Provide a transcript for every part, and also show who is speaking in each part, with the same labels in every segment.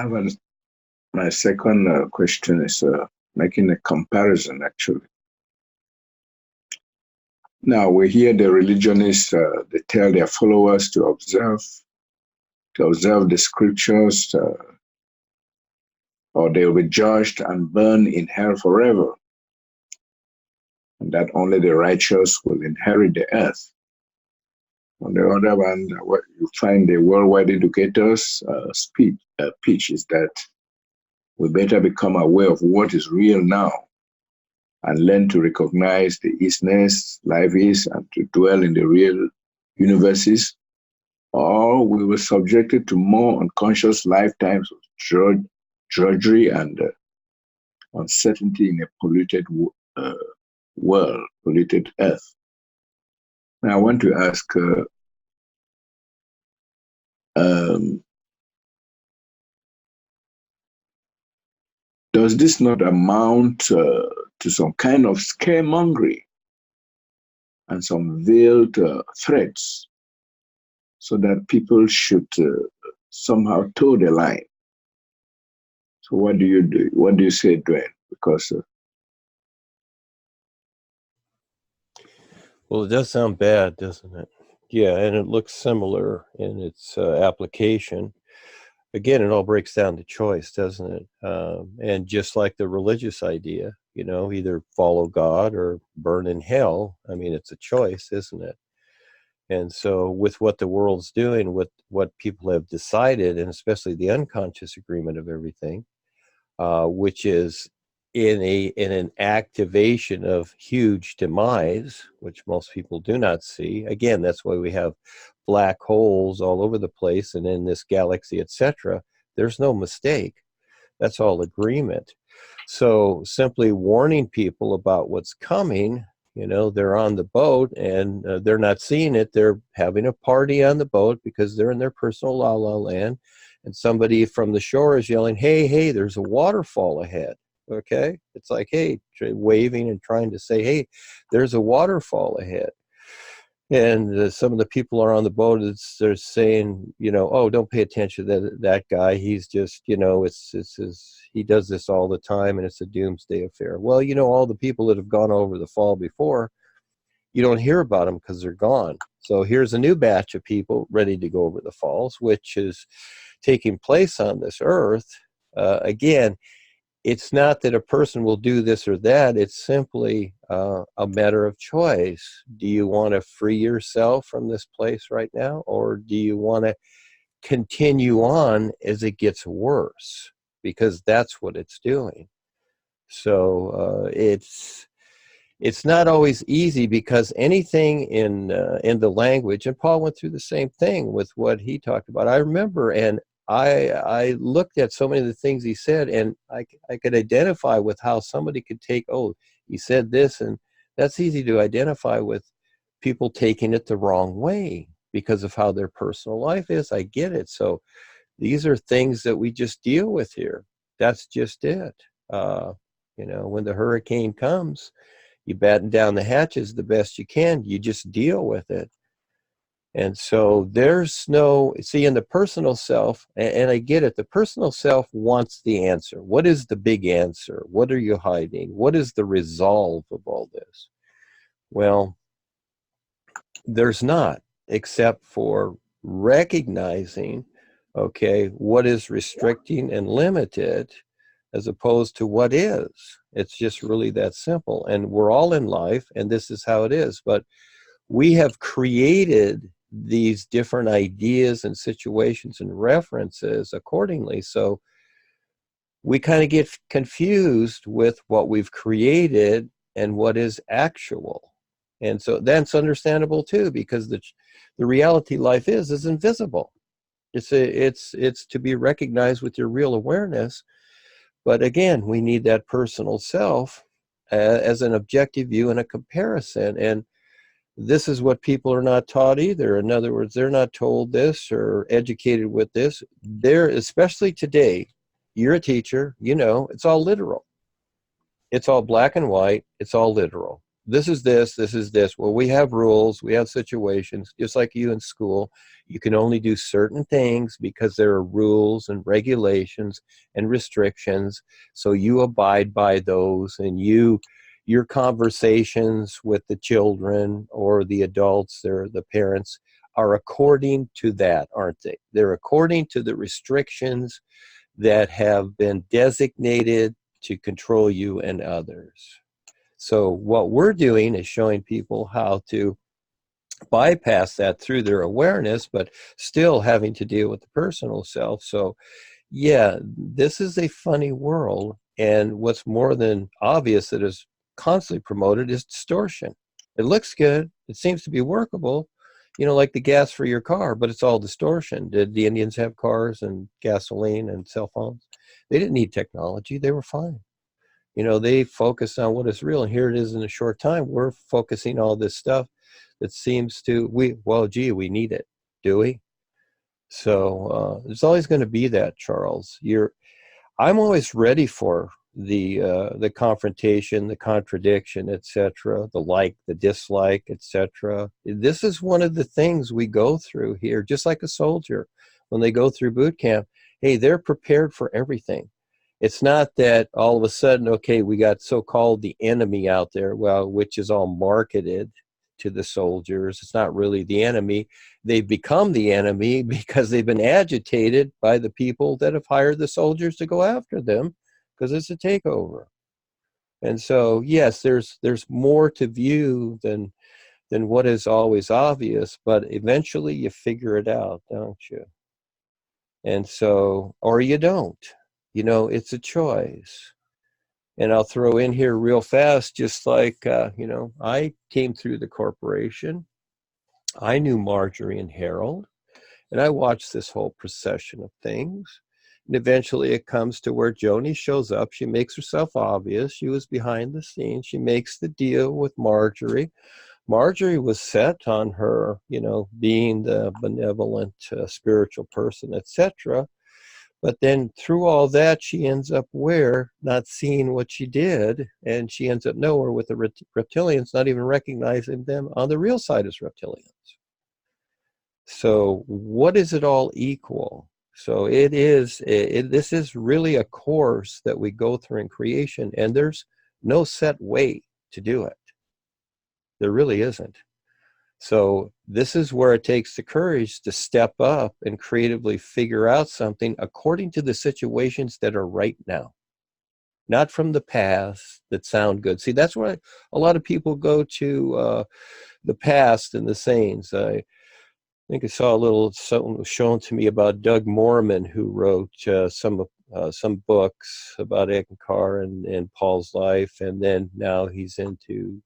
Speaker 1: have an, my second question is making a comparison, actually. Now, we hear the religionists, they tell their followers to observe the scriptures, or they will be judged and burned in hell forever, and that only the righteous will inherit the earth. On the other hand, what you find the worldwide educators' pitch is that we better become aware of what is real now and learn to recognize the isness life is and to dwell in the real universes, or we were subjected to more unconscious lifetimes of drudgery and uncertainty in a polluted world, polluted earth. Now, I want to ask, um, does this not amount to some kind of scaremongering and some veiled threats so that people should somehow toe the line? So what do you do? What do you say, Duane? Because
Speaker 2: well, it does sound bad, doesn't it? Yeah, and it looks similar in its application. Again, it all breaks down to choice, doesn't it? And just like the religious idea, you know, either follow God or burn in hell. I mean, it's a choice, isn't it? And so with what the world's doing, with what people have decided, and especially the unconscious agreement of everything, which is in an activation of huge demise, which most people do not see. Again, that's why we have black holes all over the place and in this galaxy, etc. There's no mistake. That's all agreement. So simply warning people about what's coming, you know, they're on the boat and they're not seeing it. They're having a party on the boat because they're in their personal la-la land. And somebody from the shore is yelling, hey, hey, there's a waterfall ahead. Okay? It's like, hey, waving and trying to say, hey, there's a waterfall ahead. And some of the people are on the boat, they're saying, you know, oh, don't pay attention to that guy. He's just, you know, he does this all the time and it's a doomsday affair. Well, you know, all the people that have gone over the fall before, you don't hear about them because they're gone. So here's a new batch of people ready to go over the falls, which is taking place on this earth. Again, it's not that a person will do this or that. It's simply a matter of choice. Do you want to free yourself from this place right now? Or do you want to continue on as it gets worse? Because that's what it's doing. So it's not always easy, because anything in the language, and Paul went through the same thing with what he talked about. I remember, and I looked at so many of the things he said, and I could identify with how somebody could take, oh, he said this, and that's easy to identify with people taking it the wrong way because of how their personal life is. I get it. So these are things that we just deal with here. That's just it. You know, when the hurricane comes, you batten down the hatches the best you can. You just deal with it. And so there's no, see, in the personal self, and I get it, the personal self wants the answer. What is the big answer? What are you hiding? What is the resolve of all this? Well, there's not, except for recognizing, okay, what is restricting and limited as opposed to what is. It's just really that simple. And we're all in life, and this is how it is. But we have created these different ideas and situations and references accordingly. So we kind of get confused with what we've created and what is actual. And so that's understandable too, because the reality life is invisible. It's to be recognized with your real awareness. But again, we need that personal self as an objective view and a comparison. And this is what people are not taught either. In other words, they're not told this or educated with this. They're, especially today, you're a teacher, you know, it's all literal. It's all black and white. It's all literal. this is this, this is this. Well, we have rules, we have situations, just like you in school. You can only do certain things because there are rules and regulations and restrictions. So you abide by those, and your conversations with the children or the adults or the parents are according to that, aren't they? They're according to the restrictions that have been designated to control you and others. So what we're doing is showing people how to bypass that through their awareness, but still having to deal with the personal self. So yeah, this is a funny world. And what's more than obvious that is constantly promoted is distortion. It looks good. It seems to be workable, like the gas for your car, but it's all distortion. Did the Indians have cars and gasoline and cell phones? They didn't need technology. They were fine. They focused on what is real. And here it is in a short time. We're focusing all this stuff that seems to, we need it. Do we? So there's always going to be that, Charles. I'm always ready for the confrontation, the contradiction, etc., the like, the dislike, etc. This is one of the things we go through here, just like a soldier when they go through boot camp. Hey, they're prepared for everything. It's not that all of a sudden, okay, we got so-called the enemy out there, well, which is all marketed to the soldiers. It's not really the enemy. They've become the enemy because they've been agitated by the people that have hired the soldiers to go after them because it's a takeover. And so, yes, there's more to view than what is always obvious, but eventually you figure it out, don't you? And so, or you don't. It's a choice. And I'll throw in here real fast, just like, I came through the corporation. I knew Marjorie and Harold, and I watched this whole procession of things. And eventually it comes to where Joni shows up. She makes herself obvious. She was behind the scenes. She makes the deal with Marjorie. Marjorie was set on her, being the benevolent spiritual person, etc. But then through all that, she ends up where? Not seeing what she did, and she ends up nowhere with the reptilians, not even recognizing them on the real side as reptilians. So what is it all equal? So this is really a course that we go through in creation, and there's no set way to do it. There really isn't. So this is where it takes the courage to step up and creatively figure out something according to the situations that are right now, not from the past that sound good. See, that's why a lot of people go to the past and the sayings. I think I saw a little something shown to me about Doug Mormon, who wrote some books about Eckankar and Paul's life, and then now he's into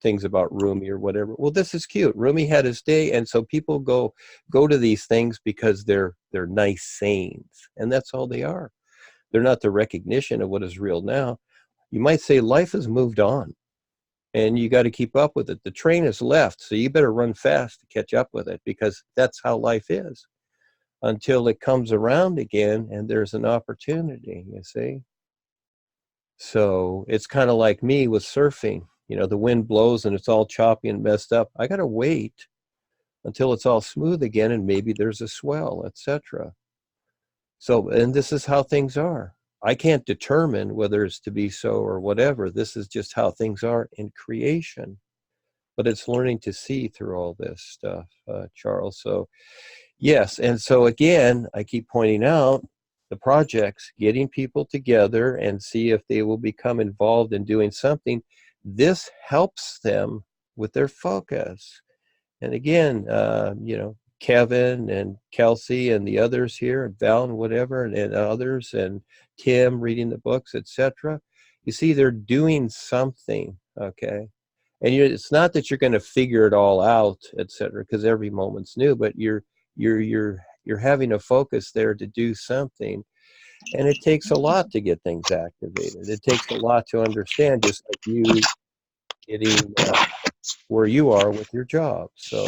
Speaker 2: things about Rumi or whatever. Well, this is cute. Rumi had his day, and so people go to these things because they're nice sayings, and that's all they are. They're not the recognition of what is real now. You might say life has moved on, and you got to keep up with it. The train has left, so you better run fast to catch up with it, because that's how life is until it comes around again and there's an opportunity, you see. So it's kind of like me with surfing. The wind blows and it's all choppy and messed up. I got to wait until it's all smooth again, and maybe there's a swell, etc. So, and this is how things are. I can't determine whether it's to be so or whatever. This is just how things are in creation. But it's learning to see through all this stuff, Charles. So, yes. And so, again, I keep pointing out the projects, getting people together and see if they will become involved in doing something. This helps them with their focus. And again, Kevin and Kelsey and the others here, and Val and whatever, and others, and Tim reading the books, etc. You see, they're doing something, okay? And it's not that you're going to figure it all out, etc., because every moment's new, but you're having a focus there to do something. And it takes a lot to get things activated. It takes a lot to understand, just like you getting where you are with your job. So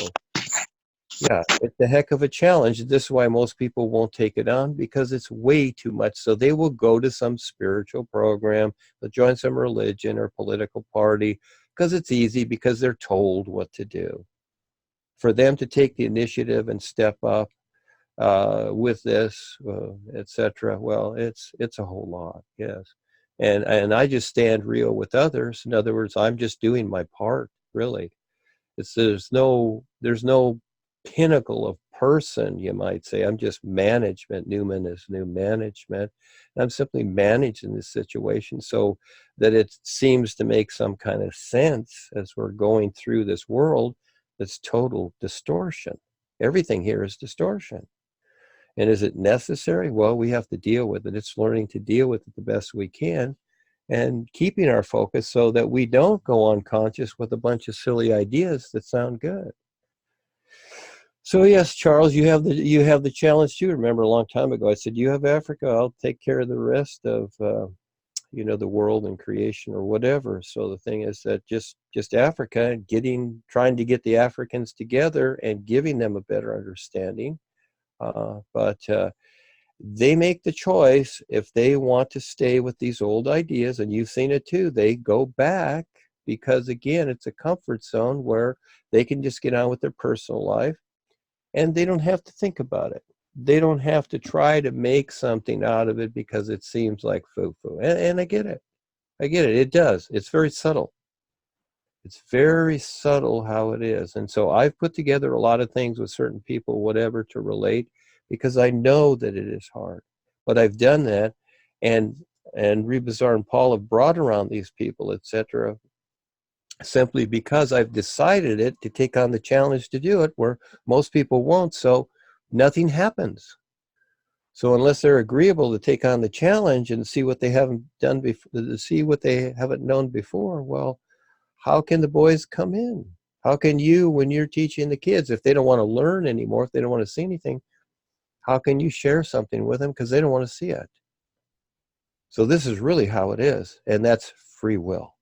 Speaker 2: yeah, it's a heck of a challenge. This is why most people won't take it on, because it's way too much. So they will go to some spiritual program, they'll join some religion or political party, Because it's easy, because they're told what to do. For them to take the initiative and step up with this, etc. Well, it's a whole lot, yes. And I just stand real with others. In other words, I'm just doing my part, really. There's no pinnacle of person, you might say. I'm just management. Numan is new management. And I'm simply managing this situation so that it seems to make some kind of sense as we're going through this world that's total distortion. Everything here is distortion. And is it necessary? Well, we have to deal with it. It's learning to deal with it the best we can and keeping our focus so that we don't go unconscious with a bunch of silly ideas that sound good. So yes, Charles, you have the challenge too. Remember a long time ago, I said, you have Africa, I'll take care of the rest of the world and creation or whatever. So the thing is that just Africa, trying to get the Africans together and giving them a better understanding. But they make the choice if they want to stay with these old ideas, and you've seen it too. They go back because, again, it's a comfort zone where they can just get on with their personal life and they don't have to think about it. They don't have to try to make something out of it because it seems like foo-foo. And I get it. I get it. It does. It's very subtle. It's very subtle how it is. And so I've put together a lot of things with certain people, whatever, to relate, because I know that it is hard. But I've done that, and Rebazar and Paul have brought around these people, etc., simply because I've decided it to take on the challenge to do it, where most people won't. So nothing happens. So unless they're agreeable to take on the challenge and see what they haven't done before, see what they haven't known before, well, how can the boys come in? How can you, when you're teaching the kids, if they don't want to learn anymore, if they don't want to see anything, how can you share something with them because they don't want to see it? So this is really how it is, and that's free will.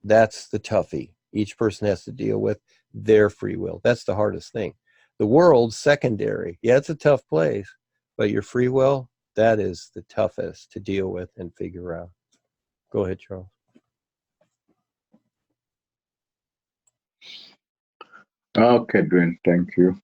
Speaker 2: That's the toughie. Each person has to deal with their free will. That's the hardest thing. The world's secondary. Yeah, it's a tough place, but your free will, that is the toughest to deal with and figure out. Go ahead, Charles.
Speaker 1: Okay, Duane, thank you.